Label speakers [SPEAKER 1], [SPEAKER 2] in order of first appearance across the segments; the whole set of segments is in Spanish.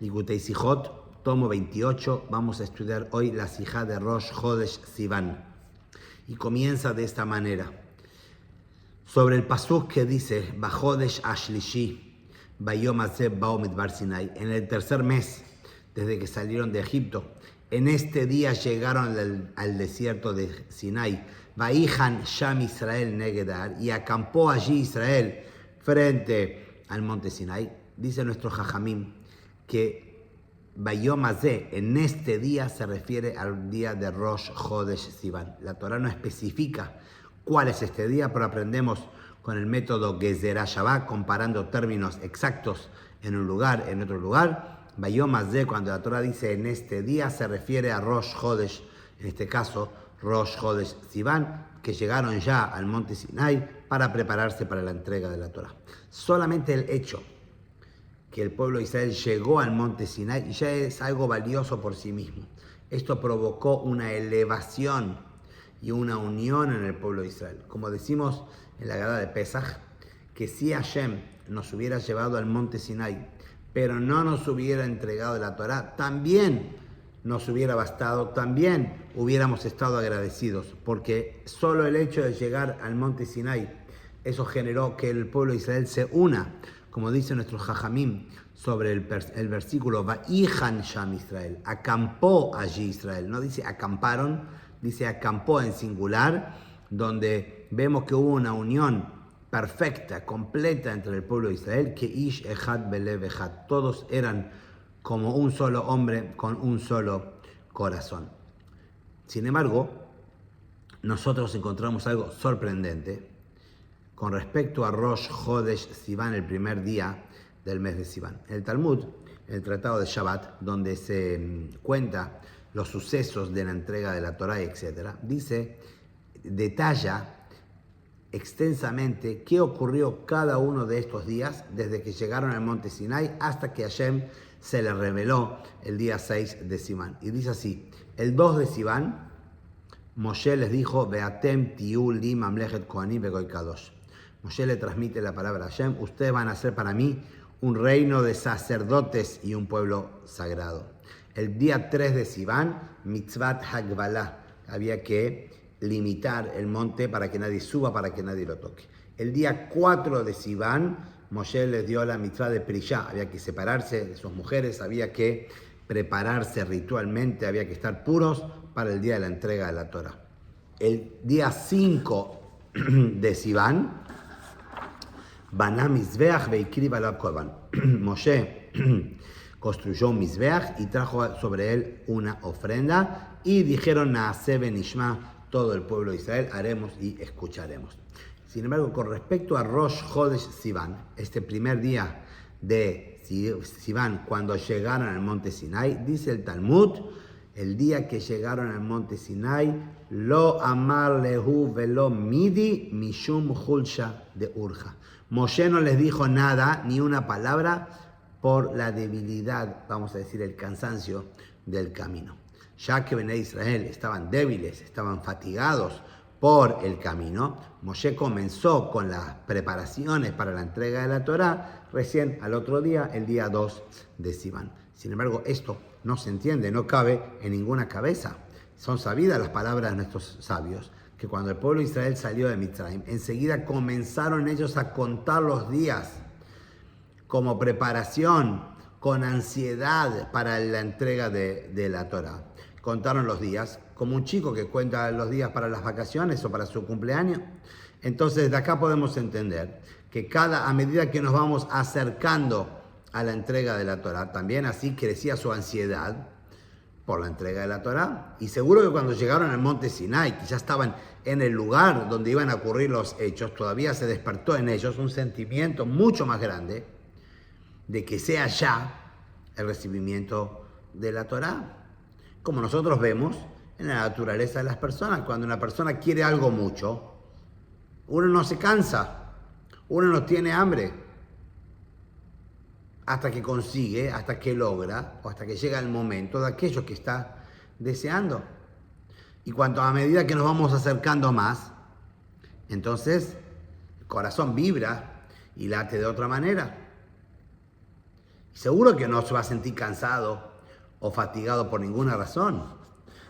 [SPEAKER 1] Likutei Sijot, tomo 28, vamos a estudiar hoy la Sijá de Rosh Chodesh Sivan. Y comienza de esta manera. Sobre el pasuk que dice, Bajodesh Ashlishi, Bayom Hazeh Bao Midbar Sinai, en el tercer mes, desde que salieron de Egipto, en este día llegaron al desierto de Sinai, Vaihan Sham Israel Negedar, y acampó allí Israel frente al monte Sinai. Dice nuestro Jajamim que Bayom Hazeh, en este día, se refiere al día de Rosh Chodesh Sivan. La Torah no especifica cuál es este día, pero aprendemos con el método Gezerah Shabbat, comparando términos exactos en un lugar, en otro lugar. Bayom Hazeh, cuando la Torah dice en este día, se refiere a Rosh Chodesh, en este caso Rosh Chodesh Sivan, que llegaron ya al monte Sinai para prepararse para la entrega de la Torah. Solamente el hecho que el pueblo de Israel llegó al monte Sinai ya es algo valioso por sí mismo. Esto provocó una elevación y una unión en el pueblo de Israel. Como decimos en la Haggadah de Pesach, que si Hashem nos hubiera llevado al monte Sinai, pero no nos hubiera entregado la Torah, también nos hubiera bastado, también hubiéramos estado agradecidos, porque solo el hecho de llegar al monte Sinai, eso generó que el pueblo de Israel se una, como dice nuestro Jajamim sobre el versículo, Vaihan Sham Israel, acampó allí Israel, no dice acamparon, dice acampó en singular, donde vemos que hubo una unión perfecta, completa entre el pueblo de Israel, que Ish Echad Belev Echad, todos eran como un solo hombre con un solo corazón. Sin embargo, nosotros encontramos algo sorprendente con respecto a Rosh Chodesh Sivan, el primer día del mes de Sivan. En el Talmud, en el Tratado de Shabbat, donde se cuenta los sucesos de la entrega de la Torah, etc., detalla extensamente qué ocurrió cada uno de estos días, desde que llegaron al monte Sinai hasta que Hashem se le reveló el día 6 de Sivan. Y dice así, el 2 de Sivan, Moshe les dijo, Beatem tiu li mamlechet kohanim vegoy kadosh. Moshe le transmite la palabra a Hashem, ustedes van a ser para mí un reino de sacerdotes y un pueblo sagrado. El día 3 de Sivan, mitzvat hagbalah, había que limitar el monte para que nadie suba, para que nadie lo toque. El día 4 de Sivan, Moshe les dio la mitzvah de Prishá, había que separarse de sus mujeres, había que prepararse ritualmente, había que estar puros para el día de la entrega de la Torah. El día 5 de Sivan, Baná Mizbeach veikri balav korban. Moshe construyó un Mizbeach y trajo sobre él una ofrenda y dijeron Naaseh benishma, todo el pueblo de Israel, haremos y escucharemos. Sin embargo, con respecto a Rosh Chodesh Sivan, este primer día de Sivan, cuando llegaron al monte Sinai, dice el Talmud, el día que llegaron al monte Sinai, lo amar lehu velo midi mishum hulsha de urja. Moshe no les dijo nada, ni una palabra, por la debilidad, vamos a decir, el cansancio del camino. Ya que Bené Israel estaban débiles, estaban fatigados por el camino, Moshe comenzó con las preparaciones para la entrega de la Torah recién al otro día, el día 2 de Sivan. Sin embargo, esto no se entiende, no cabe en ninguna cabeza. Son sabidas las palabras de nuestros sabios, que cuando el pueblo de Israel salió de Mitzrayim, enseguida comenzaron ellos a contar los días como preparación, con ansiedad para la entrega de la Torah. Contaron los días, como un chico que cuenta los días para las vacaciones o para su cumpleaños. Entonces, de acá podemos entender que a medida que nos vamos acercando a la entrega de la Torah, también así crecía su ansiedad por la entrega de la Torah. Y seguro que cuando llegaron al monte Sinai, que ya estaban en el lugar donde iban a ocurrir los hechos, todavía se despertó en ellos un sentimiento mucho más grande de que sea ya el recibimiento de la Torah. Como nosotros vemos en la naturaleza de las personas, cuando una persona quiere algo mucho, uno no se cansa, uno no tiene hambre, hasta que consigue, hasta que logra, o hasta que llega el momento de aquello que está deseando. Y cuanto a medida que nos vamos acercando más, entonces el corazón vibra y late de otra manera. Seguro que no se va a sentir cansado o fatigado por ninguna razón.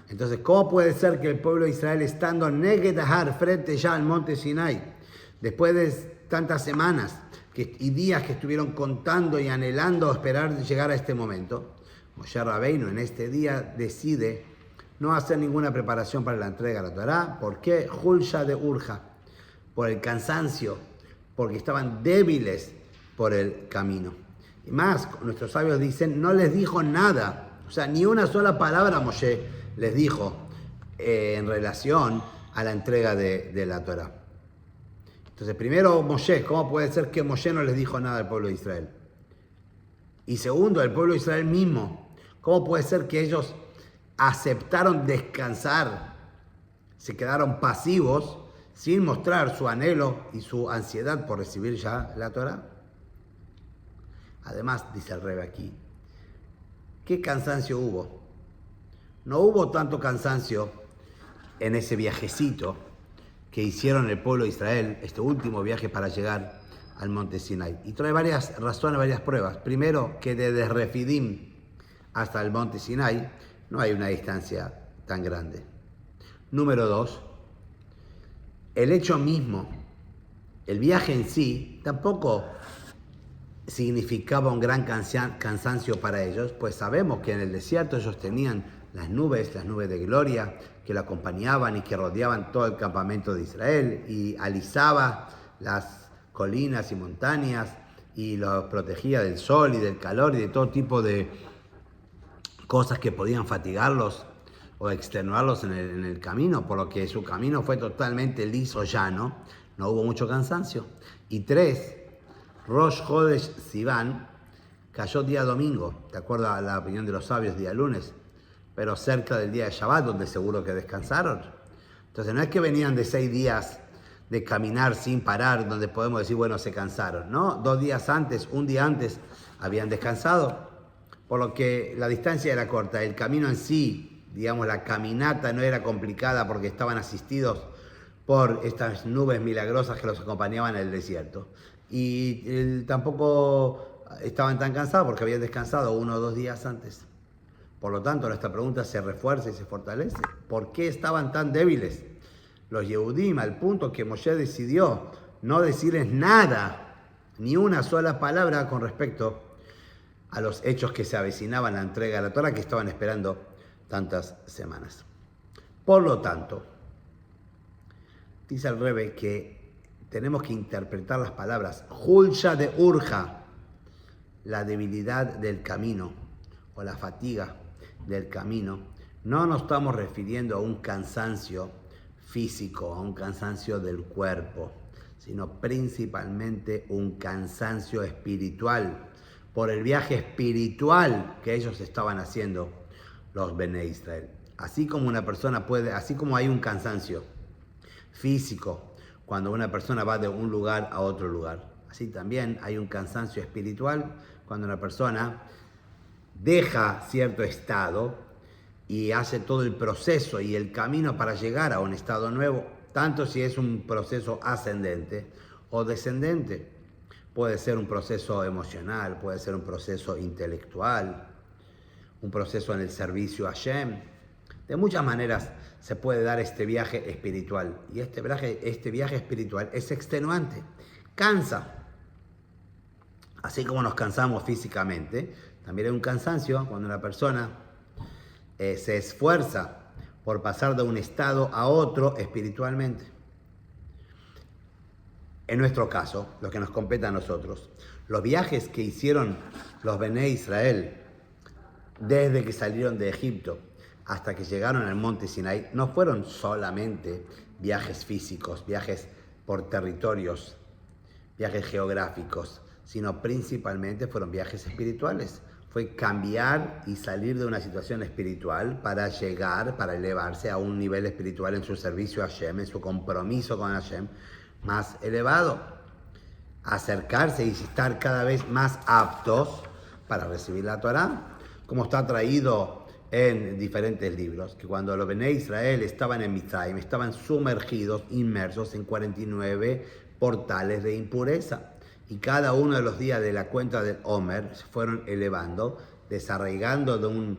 [SPEAKER 1] Entonces, ¿cómo puede ser que el pueblo de Israel, estando Neged Har, frente ya al monte Sinai, después de tantas semanas y días que estuvieron contando y anhelando esperar llegar a este momento, Moshe Rabbeinu en este día decide no hacer ninguna preparación para la entrega de la Torá? ¿Por qué? Hulsha de Urja, por el cansancio, porque estaban débiles por el camino. Y más, nuestros sabios dicen, no les dijo nada, o sea, ni una sola palabra Moshe les dijo en relación a la entrega de la Torá. Entonces, primero Moshe, ¿cómo puede ser que Moshe no les dijo nada al pueblo de Israel? Y segundo, el pueblo de Israel mismo, ¿cómo puede ser que ellos aceptaron descansar, se quedaron pasivos sin mostrar su anhelo y su ansiedad por recibir ya la Torá? Además, dice el Rebbe aquí, ¿qué cansancio hubo? No hubo tanto cansancio en ese viajecito que hicieron el pueblo de Israel, este último viaje para llegar al monte Sinai. Y trae varias razones, varias pruebas. Primero, que desde Refidim hasta el monte Sinai no hay una distancia tan grande. Número dos, el hecho mismo, el viaje en sí, tampoco significaba un gran cansancio para ellos, pues sabemos que en el desierto ellos tenían las nubes de gloria que lo acompañaban y que rodeaban todo el campamento de Israel y alisaba las colinas y montañas y los protegía del sol y del calor y de todo tipo de cosas que podían fatigarlos o extenuarlos en el camino, por lo que su camino fue totalmente liso, llano, no hubo mucho cansancio. Y tres, Rosh Chodesh Sivan cayó día domingo, de acuerdo a la opinión de los sabios, día lunes, pero cerca del día de Shabbat, donde seguro que descansaron. Entonces no es que venían de 6 días de caminar sin parar, donde podemos decir, bueno, se cansaron, ¿no? 2 días antes, un día antes, habían descansado, por lo que la distancia era corta, el camino en sí, digamos, la caminata no era complicada porque estaban asistidos por estas nubes milagrosas que los acompañaban en el desierto. Y tampoco estaban tan cansados porque habían descansado 1 o 2 días antes. Por lo tanto, nuestra pregunta se refuerza y se fortalece. ¿Por qué estaban tan débiles los Yehudim al punto que Moshe decidió no decirles nada, ni una sola palabra con respecto a los hechos que se avecinaban, la entrega de la Torá que estaban esperando tantas semanas? Por lo tanto, dice el Rebbe que tenemos que interpretar las palabras Hulsha de Urja, la debilidad del camino o la fatiga del camino. No nos estamos refiriendo a un cansancio físico, a un cansancio del cuerpo, sino principalmente un cansancio espiritual, por el viaje espiritual que ellos estaban haciendo, los Bene Israel. Así como una persona puede, así como hay un cansancio físico cuando una persona va de un lugar a otro lugar, así también hay un cansancio espiritual cuando una persona deja cierto estado y hace todo el proceso y el camino para llegar a un estado nuevo, tanto si es un proceso ascendente o descendente. Puede ser un proceso emocional, puede ser un proceso intelectual, un proceso en el servicio a Hashem. De muchas maneras se puede dar este viaje espiritual. Y este viaje espiritual es extenuante, cansa. Así como nos cansamos físicamente, también hay un cansancio cuando una persona se esfuerza por pasar de un estado a otro espiritualmente. En nuestro caso, lo que nos compete a nosotros, los viajes que hicieron los Bene Israel desde que salieron de Egipto hasta que llegaron al monte Sinai, no fueron solamente viajes físicos, viajes por territorios, viajes geográficos, sino principalmente fueron viajes espirituales. Fue cambiar y salir de una situación espiritual para llegar, para elevarse a un nivel espiritual en su servicio a Hashem, en su compromiso con Hashem más elevado. Acercarse y estar cada vez más aptos para recibir la Torá, como está traído en diferentes libros, que cuando los Bene Israel estaban en Mitzrayim, estaban sumergidos, inmersos en 49 portales de impureza. y cada uno de los días de la cuenta del Omer se fueron elevando, desarraigando de un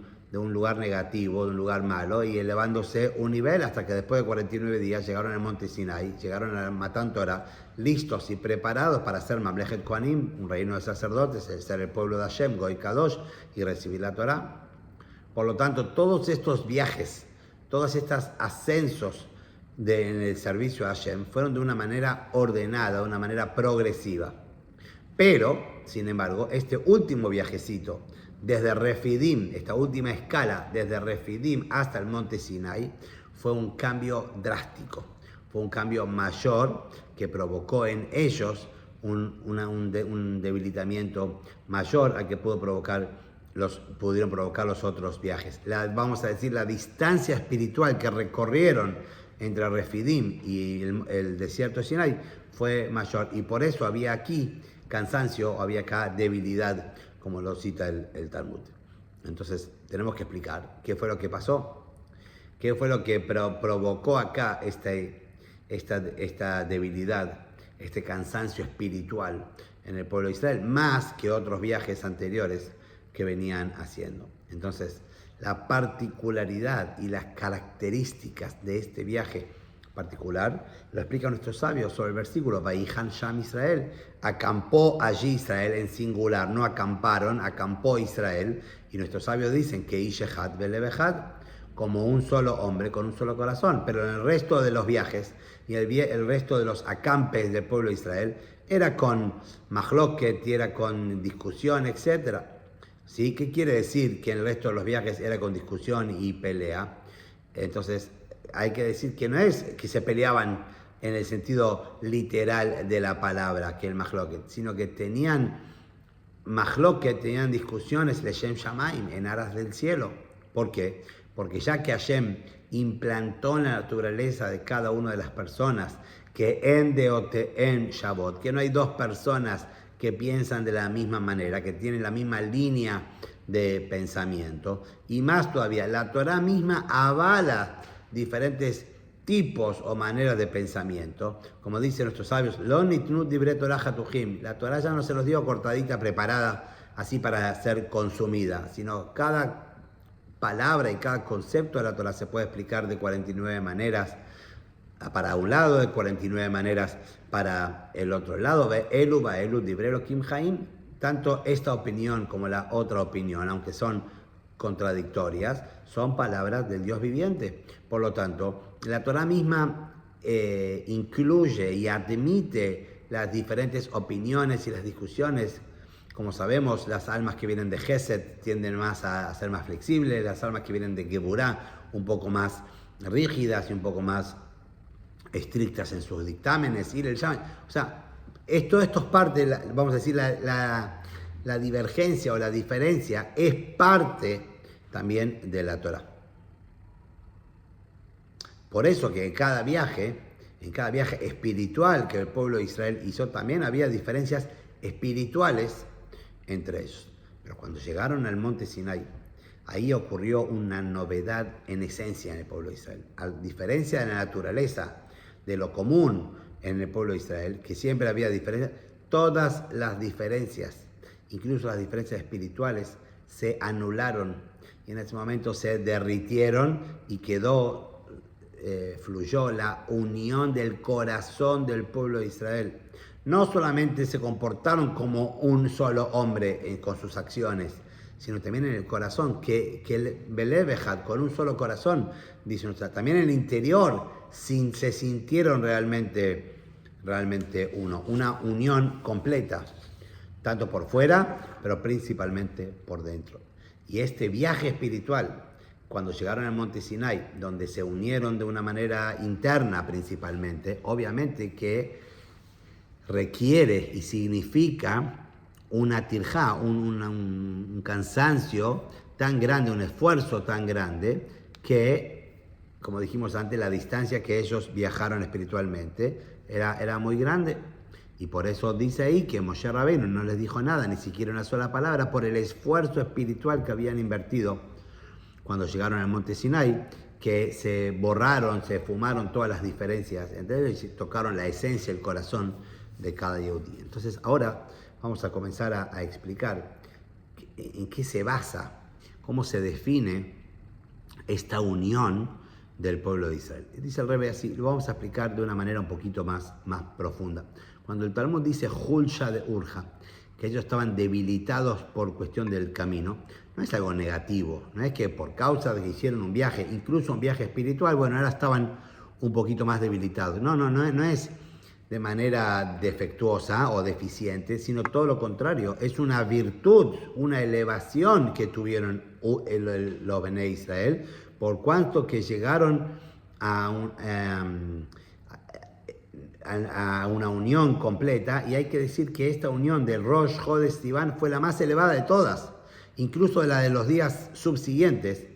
[SPEAKER 1] lugar negativo, de un lugar malo, y elevándose un nivel hasta que después de 49 días llegaron al monte Sinai, llegaron a Matan Torah, listos y preparados para ser Mamlechet Kohanim, un reino de sacerdotes, ser el pueblo de Hashem, Goy Kadosh, y recibir la Torah. Por lo tanto, todos estos viajes, todos estos ascensos en el servicio a Hashem fueron de una manera ordenada, de una manera progresiva. Pero, sin embargo, este último viajecito, desde Refidim, esta última escala, desde Refidim hasta el monte Sinai, fue un cambio drástico, fue un cambio mayor que provocó en ellos un debilitamiento mayor al que pudieron provocar los otros viajes. Vamos a decir, la distancia espiritual que recorrieron entre Refidim y el desierto de Sinai fue mayor, y por eso había aquí cansancio, había acá debilidad, como lo cita el Talmud. Entonces tenemos que explicar qué fue lo que pasó, qué fue lo que provocó acá esta debilidad, este cansancio espiritual en el pueblo de Israel, más que otros viajes anteriores que venían haciendo. Entonces, la particularidad y las características de este viaje particular lo explican nuestros sabios sobre el versículo Vaihan Sham Israel. Acampó allí Israel en singular, no acamparon, acampó Israel. Y nuestros sabios dicen que Ishehad Belebehad, como un solo hombre con un solo corazón. Pero en el resto de los viajes y el resto de los acampes del pueblo de Israel era con mahloket, era con discusión, etc. ¿Sí? ¿Qué quiere decir que en el resto de los viajes era con discusión y pelea? Entonces, hay que decir que no es que se peleaban en el sentido literal de la palabra, que el mahloket, sino que tenían mahloket, tenían discusiones leshem shamaim, en aras del cielo. ¿Por qué? Porque ya que Hashem implantó en la naturaleza de cada una de las personas que en deote en Shabbat, que no hay dos personas que piensan de la misma manera, que tienen la misma línea de pensamiento, y más todavía, la Torah misma avala diferentes tipos o maneras de pensamiento. Como dicen nuestros sabios, Lo nitnu divrei Torah hatuchim, la Torah ya no se los dio cortadita, preparada, así para ser consumida, sino cada palabra y cada concepto de la Torah se puede explicar de 49 maneras para un lado, de 49 maneras para el otro lado. Ve'elu ba'elu divrei Elokim Chaim, tanto esta opinión como la otra opinión, aunque son contradictorias, son palabras del Dios viviente. Por lo tanto, la Torah misma incluye y admite las diferentes opiniones y las discusiones. Como sabemos, las almas que vienen de Gesed tienden más a ser más flexibles, las almas que vienen de Geburá un poco más rígidas y un poco más estrictas en sus dictámenes. O sea, esto es parte, vamos a decir, la divergencia o la diferencia es parte también de la Torah. Por eso que en cada viaje espiritual que el pueblo de Israel hizo, también había diferencias espirituales entre ellos. Pero cuando llegaron al monte Sinai, ahí ocurrió una novedad en esencia en el pueblo de Israel. A diferencia de la naturaleza, de lo común en el pueblo de Israel, que siempre había diferencias, todas las diferencias, incluso las diferencias espirituales, se anularon y en ese momento se derritieron y fluyó la unión del corazón del pueblo de Israel. No solamente se comportaron como un solo hombre con sus acciones, sino también en el corazón, que el Belebehad, con un solo corazón, dice nuestra, también en el interior se sintieron realmente uno, una unión completa, tanto por fuera, pero principalmente por dentro. Y este viaje espiritual, cuando llegaron al monte Sinai, donde se unieron de una manera interna principalmente, obviamente que requiere y significa una tirjá, un cansancio tan grande, un esfuerzo tan grande, que, como dijimos antes, la distancia que ellos viajaron espiritualmente era muy grande. Y por eso dice ahí que Moshe Rabbeinu no les dijo nada, ni siquiera una sola palabra, por el esfuerzo espiritual que habían invertido cuando llegaron al monte Sinai, que se fumaron todas las diferencias entre ellos y tocaron la esencia, el corazón de cada Yehudí. Entonces ahora vamos a comenzar a explicar en qué se basa, cómo se define esta unión del pueblo de Israel. Dice el Rebbe así, lo vamos a explicar de una manera un poquito más profunda. Cuando el Talmud dice Hulsha de Urja, que ellos estaban debilitados por cuestión del camino, no es algo negativo, no es que por causa de que hicieron un viaje, incluso un viaje espiritual, bueno, ahora estaban un poquito más debilitados. No es de manera defectuosa o deficiente, sino todo lo contrario, es una virtud, una elevación que tuvieron los Bnei Israel, por cuanto que llegaron a una unión completa, y hay que decir que esta unión del Rosh Chodesh Sivan fue la más elevada de todas, incluso de la de los días subsiguientes,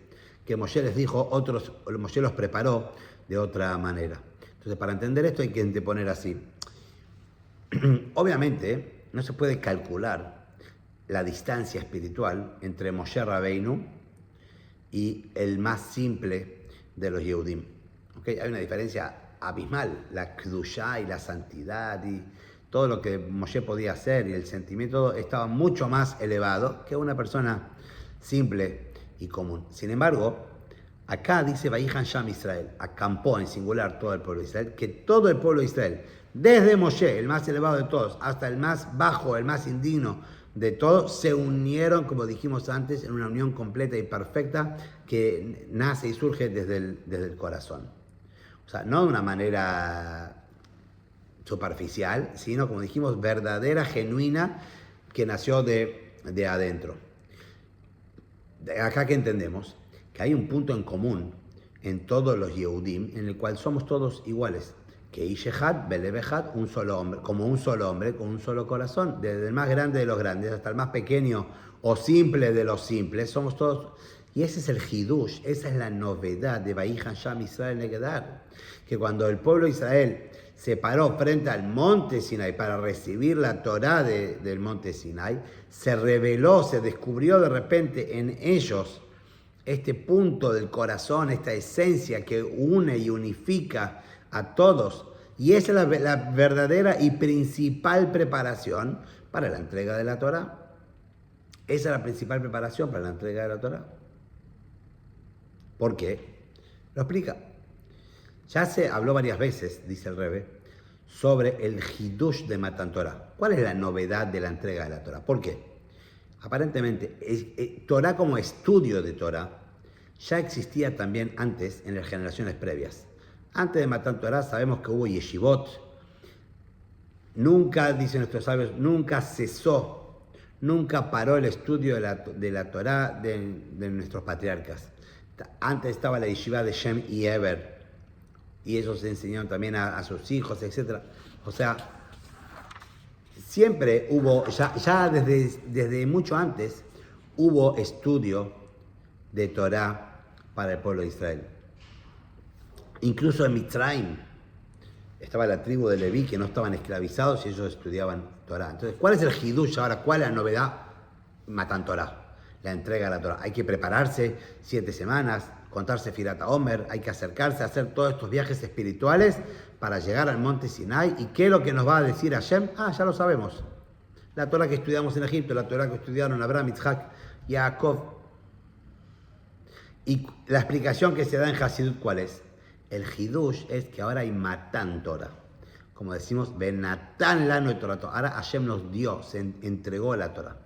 [SPEAKER 1] que Moshe les dijo, Moshe los preparó de otra manera. Entonces, para entender esto hay que poner así. Obviamente, no se puede calcular la distancia espiritual entre Moshe Rabbeinu y el más simple de los Yehudim. ¿Okay? Hay una diferencia abismal, la Kedushá y la santidad y todo lo que Moshe podía hacer y el sentimiento estaba mucho más elevado que una persona simple y común. Sin embargo, acá dice Vayihan Sham Israel, acampó en singular todo el pueblo de Israel, que todo el pueblo de Israel, desde Moshe, el más elevado de todos, hasta el más bajo, el más indigno de todos, se unieron, como dijimos antes, en una unión completa y perfecta que nace y surge desde el corazón. O sea, no de una manera superficial, sino, como dijimos, verdadera, genuina, que nació de adentro. De acá que entendemos que hay un punto en común en todos los Yehudim, en el cual somos todos iguales. Que Ishehad, Belebehad, un solo hombre, con un solo corazón, desde el más grande de los grandes hasta el más pequeño o simple de los simples, somos todos. Y ese es el Hidush, esa es la novedad de Vayihan Sham Israel Negedar, que cuando el pueblo de Israel se paró frente al monte Sinai para recibir la Torá del monte Sinai, se reveló, se descubrió de repente en ellos este punto del corazón, esta esencia que une y unifica a todos. Y esa es la verdadera y principal preparación para la entrega de la Torá. Esa es la principal preparación para la entrega de la Torá. ¿Por qué? Lo explica. Ya se habló varias veces, dice el Rebbe, sobre el Hidush de Matan Torah. ¿Cuál es la novedad de la entrega de la Torá? ¿Por qué? Aparentemente, Torá como estudio de Torá ya existía también antes en las generaciones previas. Antes de Matan Torah sabemos que hubo yeshivot. Nunca, dicen nuestros sabios, nunca cesó, nunca paró el estudio de la Torah de nuestros patriarcas. Antes estaba la yeshiva de Shem y Eber, y ellos enseñaron también a sus hijos, etc. O sea, siempre hubo, ya desde mucho antes, hubo estudio de Torah para el pueblo de Israel. Incluso en Mitzrayim estaba la tribu de Leví, que no estaban esclavizados y ellos estudiaban Torah. Entonces, ¿cuál es el Hidush ahora? ¿Cuál es la novedad? Matan Torah, la entrega de la Torah. Hay que prepararse 7 semanas, contarse Firat Omer, hay que acercarse a hacer todos estos viajes espirituales para llegar al monte Sinai. ¿Y qué es lo que nos va a decir Hashem? Ya lo sabemos. La Torah que estudiamos en Egipto, la Torah que estudiaron Abraham, Isaac y Jacob. Y la explicación que se da en Hasidut, ¿cuál es? El Hidush es que ahora hay Matan Torah. Como decimos, Benatán lano Torah. Ahora Hashem nos dio, se entregó la Torah.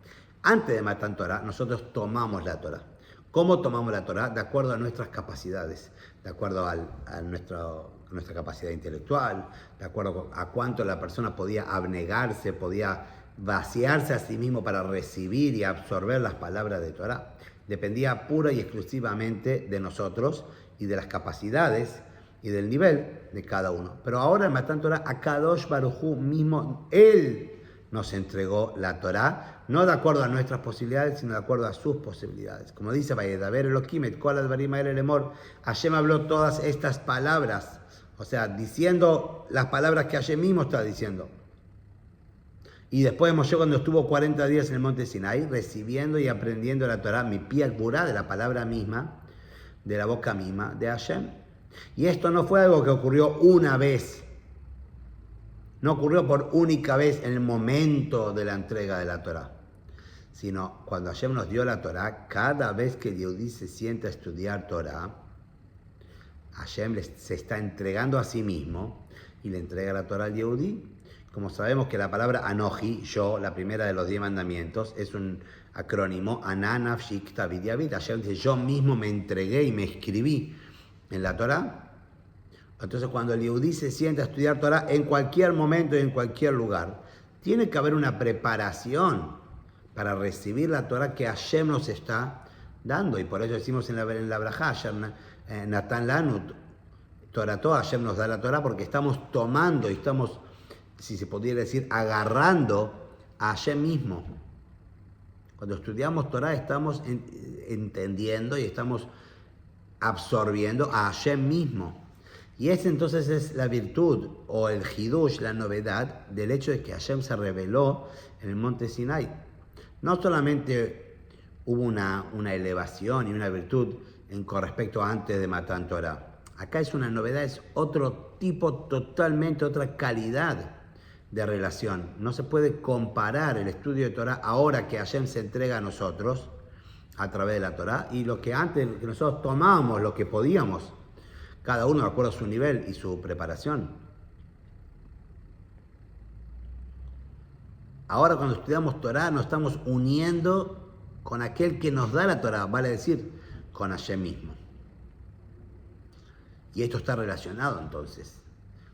[SPEAKER 1] Antes de Matan Torah, nosotros tomamos la Torah. ¿Cómo tomamos la Torah? De acuerdo a nuestras capacidades, de acuerdo a nuestra capacidad intelectual, de acuerdo a cuánto la persona podía abnegarse, podía vaciarse a sí mismo para recibir y absorber las palabras de Torah. Dependía pura y exclusivamente de nosotros y de las capacidades y del nivel de cada uno. Pero ahora en Matan Torah, Akadosh Baruj Hu mismo, Él nos entregó la Torah, no de acuerdo a nuestras posibilidades, sino de acuerdo a sus posibilidades. Como dice Vayedaber Elohim et kol advarim ha'ele lemor, Hashem habló todas estas palabras, o sea, diciendo las palabras que Hashem mismo está diciendo. Y después Moshe, cuando estuvo 40 días en el monte Sinai, recibiendo y aprendiendo la Torah, mi pi al-burá, de la palabra misma, de la boca misma de Hashem. Y esto no fue algo que ocurrió una vez. no ocurrió por única vez en el momento de la entrega de la Torá, sino cuando Hashem nos dio la Torá, cada vez que el Yehudí se sienta a estudiar Torá, Hashem se está entregando a sí mismo y le entrega la Torá al Yehudí. Como sabemos que la palabra Anoji, yo, la primera de los 10 mandamientos, es un acrónimo, Ananav Shikta Vidyavit. Hashem dice, yo mismo me entregué y me escribí en la Torá. Entonces cuando el Yehudí se sienta a estudiar Torá en cualquier momento y en cualquier lugar, tiene que haber una preparación para recibir la Torá que Hashem nos está dando. Y por eso decimos en la Brajá, Natan Lanut, Torató, Hashem nos da la Torá porque estamos tomando y estamos, si se podría decir, agarrando a Hashem mismo. Cuando estudiamos Torá estamos entendiendo y estamos absorbiendo a Hashem mismo. Y esa entonces es la virtud o el hidush, la novedad del hecho de que Hashem se reveló en el monte Sinai. No solamente hubo una elevación y una virtud con respecto a antes de Matan Torah. Acá es una novedad, es otro tipo, totalmente otra calidad de relación. No se puede comparar el estudio de Torah ahora que Hashem se entrega a nosotros a través de la Torah y lo que antes que nosotros tomábamos, lo que podíamos, cada uno de acuerdo a su nivel y su preparación. Ahora cuando estudiamos Torah nos estamos uniendo con aquel que nos da la Torah, vale decir, con Hashem mismo. Y esto está relacionado entonces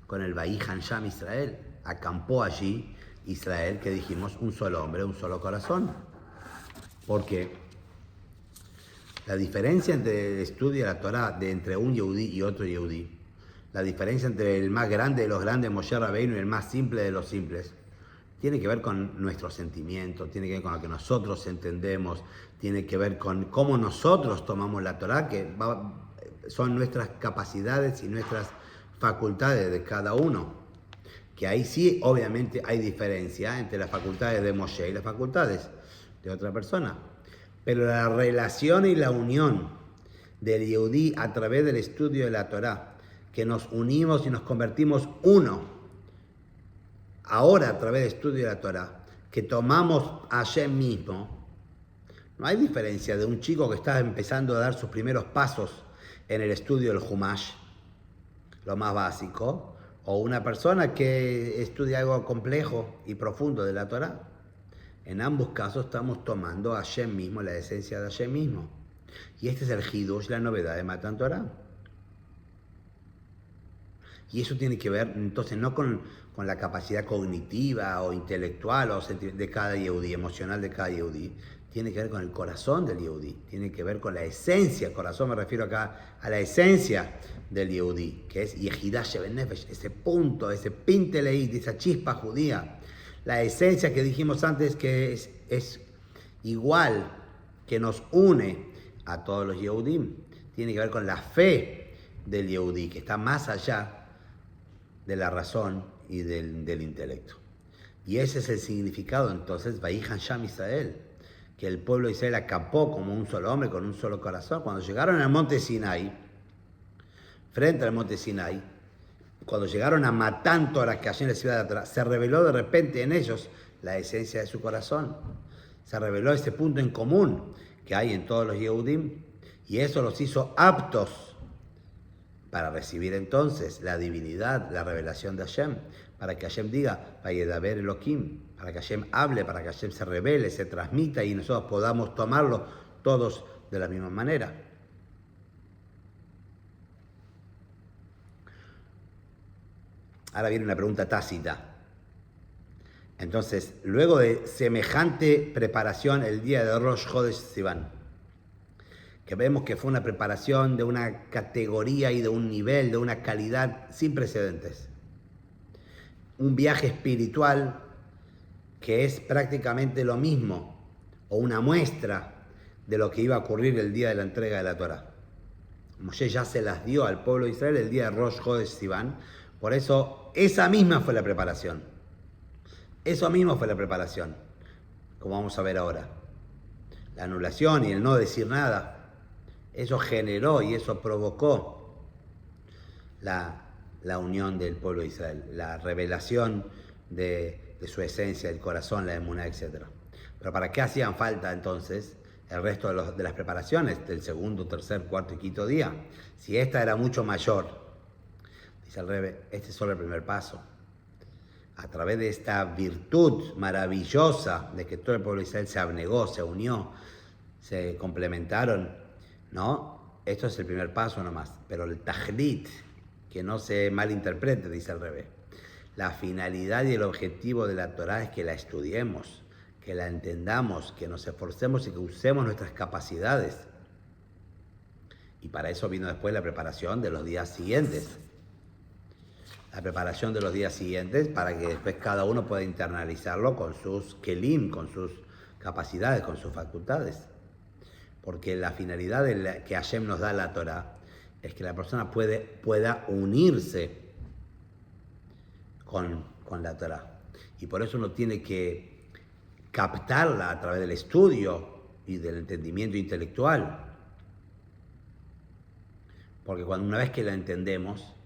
[SPEAKER 1] con el Vayihan Sham Israel. Acampó allí Israel, que dijimos, un solo hombre, un solo corazón. Porque la diferencia entre el estudio de la Torah entre un Yehudí y otro Yehudí, la diferencia entre el más grande de los grandes, Moshe Rabbeinu, y el más simple de los simples, tiene que ver con nuestros sentimientos, tiene que ver con lo que nosotros entendemos, tiene que ver con cómo nosotros tomamos la Torah, que son nuestras capacidades y nuestras facultades de cada uno. Que ahí sí, obviamente, hay diferencia entre las facultades de Moshe y las facultades de otra persona. Pero la relación y la unión del Yehudí a través del estudio de la Torah, que nos unimos y nos convertimos uno, ahora a través del estudio de la Torah, que tomamos a Hashem mismo, no hay diferencia de un chico que está empezando a dar sus primeros pasos en el estudio del Humash, lo más básico, o una persona que estudia algo complejo y profundo de la Torah. En ambos casos estamos tomando a Hashem mismo, la esencia de Hashem mismo. Y este es el hidush, la novedad de Matan Torah. Y eso tiene que ver, entonces, no con la capacidad cognitiva o intelectual o de cada Yehudí, emocional de cada Yehudí. Tiene que ver con el corazón del Yehudí. Tiene que ver con la esencia. Corazón me refiero acá a la esencia del Yehudí, que es Yehidah Sheben Nefesh, ese punto, ese pinteleit, esa chispa judía. La esencia que dijimos antes que es igual, que nos une a todos los Yehudim. Tiene que ver con la fe del Yehudí, que está más allá de la razón y del intelecto. Y ese es el significado entonces, Vayihan Sham Israel, que el pueblo de Israel acampó como un solo hombre, con un solo corazón. Cuando llegaron al monte Sinai, frente al monte Sinai, cuando llegaron a Matan Torah, que allí en la ciudad de atrás, se reveló de repente en ellos la esencia de su corazón. Se reveló ese punto en común que hay en todos los Yehudim, y eso los hizo aptos para recibir entonces la divinidad, la revelación de Hashem, para que Hashem diga, Vayedaber Elohim, para que Hashem hable, para que Hashem se revele, se transmita y nosotros podamos tomarlo todos de la misma manera. Ahora viene una pregunta tácita. Entonces, luego de semejante preparación el día de Rosh Chodesh Sivan, que vemos que fue una preparación de una categoría y de un nivel, de una calidad sin precedentes. Un viaje espiritual que es prácticamente lo mismo, o una muestra de lo que iba a ocurrir el día de la entrega de la Torah. Moshe ya se las dio al pueblo de Israel el día de Rosh Chodesh Sivan, por eso esa misma fue la preparación. Eso mismo fue la preparación, como vamos a ver ahora. La anulación y el no decir nada, eso generó y eso provocó la unión del pueblo de Israel, la revelación de su esencia, el corazón, la emuná, etc. Pero ¿para qué hacían falta entonces el resto de las preparaciones del segundo, tercer, cuarto y quinto día? Si esta era mucho mayor, dice el Rebbe, este es solo el primer paso. A través de esta virtud maravillosa de que todo el pueblo de Israel se abnegó, se unió, se complementaron, ¿no? Esto es el primer paso nomás, pero el tajlit, que no se malinterprete, dice el Rebbe, la finalidad y el objetivo de la Torá es que la estudiemos, que la entendamos, que nos esforcemos y que usemos nuestras capacidades. Y para eso vino después la preparación de los días siguientes. La preparación de los días siguientes para que después cada uno pueda internalizarlo con sus kelim, con sus capacidades, con sus facultades. Porque la finalidad que Hashem nos da la Torah es que la persona pueda unirse con la Torah. Y por eso uno tiene que captarla a través del estudio y del entendimiento intelectual. Porque una vez que la entendemos,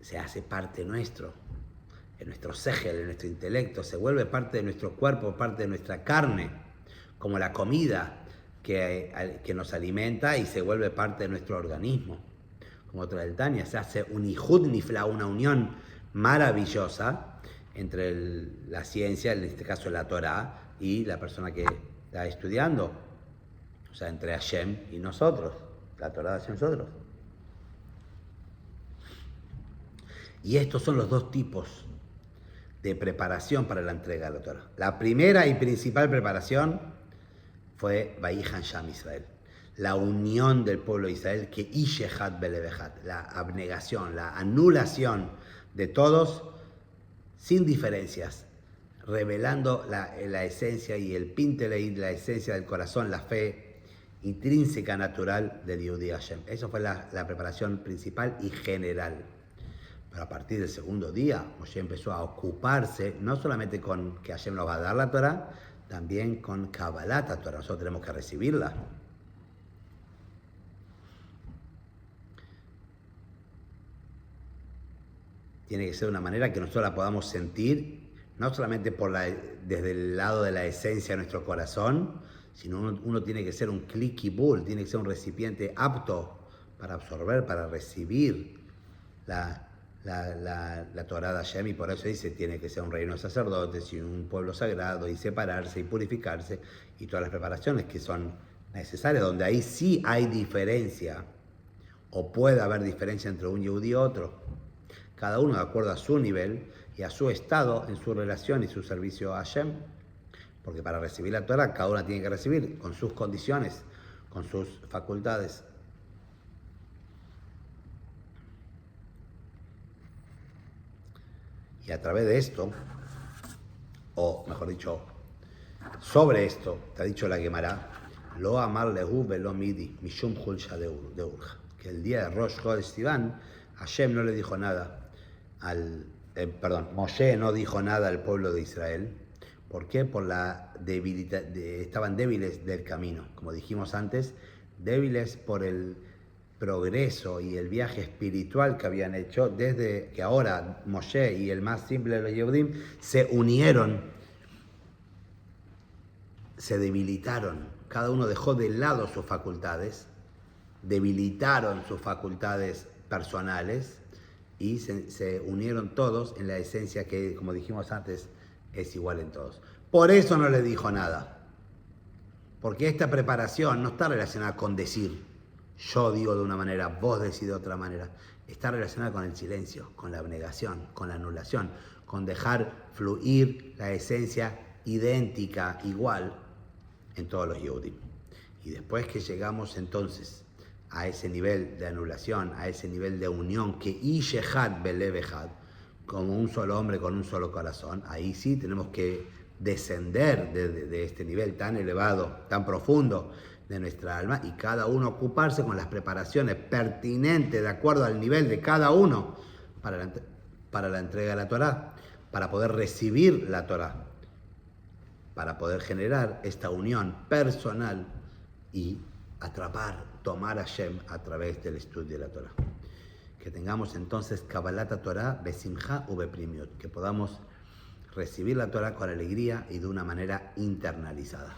[SPEAKER 1] se hace parte nuestro, en nuestro segel, en nuestro intelecto, se vuelve parte de nuestro cuerpo, parte de nuestra carne, como la comida que nos alimenta y se vuelve parte de nuestro organismo. Como otra del Tania, se hace un ihud nifla, una unión maravillosa entre la ciencia, en este caso la Torah, y la persona que está estudiando. O sea, entre Hashem y nosotros, la Torah hacia nosotros. Y estos son los dos tipos de preparación para la entrega de la Torah. La primera y principal preparación fue Vayihan Sham Israel, la unión del pueblo de Israel, que Ishehat Belebehat, la abnegación, la anulación de todos sin diferencias, revelando la esencia y el pinteleit, la esencia del corazón, la fe intrínseca, natural del Yehudi Hashem. Eso fue la preparación principal y general. Pero a partir del segundo día, Moshe empezó a ocuparse no solamente con que Hashem nos va a dar la Torah, también con Kabbalat Torah. Nosotros tenemos que recibirla. Tiene que ser de una manera que nosotros la podamos sentir, no solamente desde el lado de la esencia de nuestro corazón, sino uno tiene que ser un kli-kibul, tiene que ser un recipiente apto para absorber, para recibir la Torah de Hashem, y por eso dice, tiene que ser un reino de sacerdotes y un pueblo sagrado, y separarse y purificarse, y todas las preparaciones que son necesarias, donde ahí sí hay diferencia, o puede haber diferencia entre un yehudí y otro, cada uno de acuerdo a su nivel y a su estado en su relación y su servicio a Hashem, porque para recibir la Torah cada uno tiene que recibir con sus condiciones, con sus facultades. Y a través de esto, o mejor dicho, sobre esto, te ha dicho la Gemara, lo amar lehu velo midi, mishum hulsha de urja, que el día de Rosh Chodesh Sivan, Hashem no le dijo nada Moshe no dijo nada al pueblo de Israel. ¿Por qué? Por la debilidad, estaban débiles del camino, como dijimos antes, débiles por el progreso y el viaje espiritual que habían hecho desde que ahora Moshe y el más simple de los Yehudim se unieron, se debilitaron, cada uno dejó de lado sus facultades, debilitaron sus facultades personales y se unieron todos en la esencia que, como dijimos antes, es igual en todos. Por eso no le dijo nada, porque esta preparación no está relacionada con decir, yo digo de una manera, vos decís de otra manera. Está relacionada con el silencio, con la abnegación, con la anulación, con dejar fluir la esencia idéntica, igual, en todos los Yehudim. Y después que llegamos entonces a ese nivel de anulación, a ese nivel de unión, que Ishehad Belebehad, como un solo hombre con un solo corazón, ahí sí tenemos que descender de este nivel tan elevado, tan profundo, de nuestra alma, y cada uno ocuparse con las preparaciones pertinentes de acuerdo al nivel de cada uno para la entrega de la Torá, para poder recibir la Torá, para poder generar esta unión personal y tomar a Hashem a través del estudio de la Torá. Que tengamos entonces Kabbalat Torah besimcha u beprimiut, que podamos recibir la Torah con alegría y de una manera internalizada.